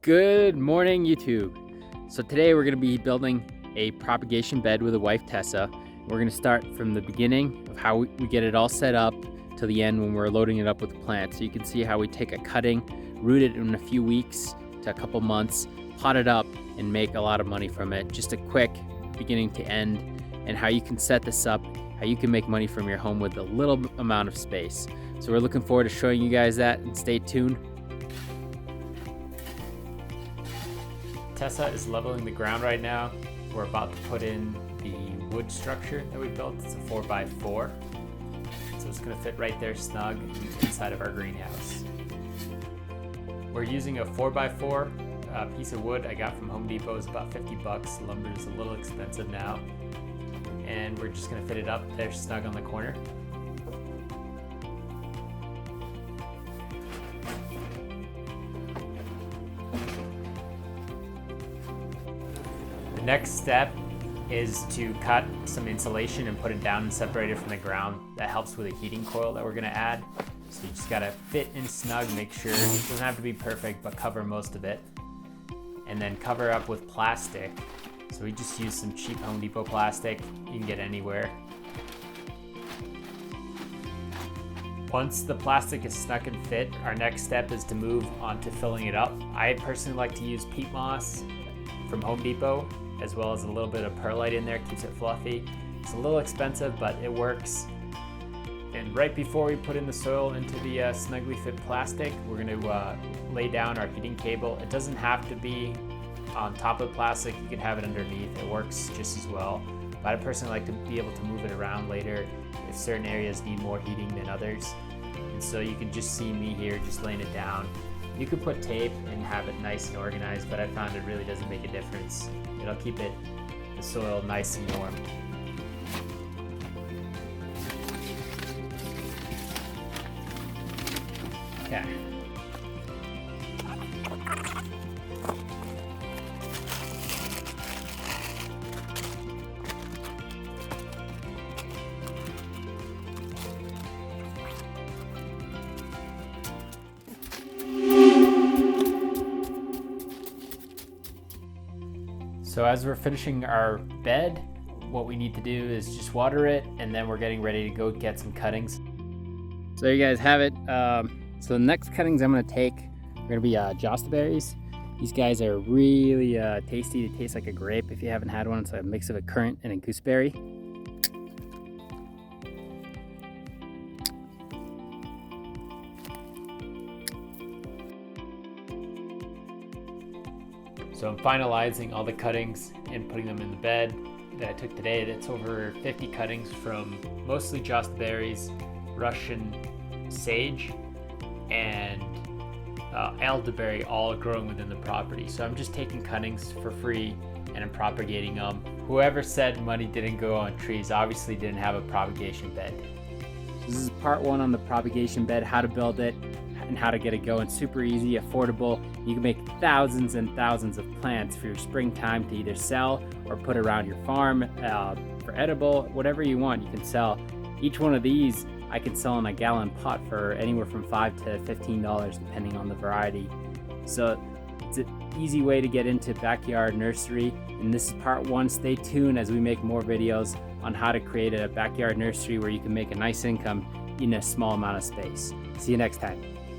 Good morning, YouTube. So today we're going to be building a propagation bed with a wife, Tessa. We're going to start from the beginning of how we get it all set up to the end when we're loading it up with the plants. So you can see how we take a cutting, root it in a few weeks to a couple months, pot it up, and make a lot of money from it. Just a quick beginning to end, and how you can set this up, how you can make money from your home with a little amount of space. So we're looking forward to showing you guys that, and stay tuned. Tessa is leveling the ground right now. We're about to put in the wood structure that we built. It's a 4x4. So it's gonna fit right there snug inside of our greenhouse. We're using a 4x4 piece of wood I got from Home Depot. It's about 50 bucks. Lumber is a little expensive now. And we're just gonna fit it up there snug on the corner. The next step is to cut some insulation and put it down and separate it from the ground. That helps with a heating coil that we're gonna add. So you just gotta fit in snug, make sure it doesn't have to be perfect, but cover most of it. And then cover up with plastic. So we just use some cheap Home Depot plastic you can get anywhere. Once the plastic is stuck and fit, our next step is to move on to filling it up. I personally like to use peat moss from Home Depot, as well as a little bit of perlite in there, keeps it fluffy. It's a little expensive, but it works. And right before we put in the soil into the snugly fit plastic, we're gonna lay down our heating cable. It doesn't have to be on top of the plastic, you can have it underneath. It works just as well. But I personally like to be able to move it around later if certain areas need more heating than others. And so you can just see me here just laying it down. You could put tape and have it nice and organized, but I found it really doesn't make a difference. It'll keep the soil nice and warm. Okay. So as we're finishing our bed, what we need to do is just water it, and then we're getting ready to go get some cuttings. So you guys have it. So the next cuttings I'm gonna take are gonna be jostaberries. These guys are really tasty. They taste like a grape if you haven't had one. It's a mix of a currant and a gooseberry. So I'm finalizing all the cuttings and putting them in the bed that I took today. That's over 50 cuttings from mostly jostaberries, Russian sage, and elderberry, all growing within the property. So I'm just taking cuttings for free and I'm propagating them. Whoever said money didn't go on trees obviously didn't have a propagation bed. This is part one on the propagation bed, how to build it and how to get it going. Super easy, affordable. You can make thousands and thousands of plants for your springtime to either sell or put around your farm for edible, whatever you want, you can sell. Each one of these I could sell in a gallon pot for anywhere from $5 to $15 depending on the variety. So it's an easy way to get into backyard nursery, and this is part one. Stay tuned as we make more videos on how to create a backyard nursery where you can make a nice income in a small amount of space. See you next time.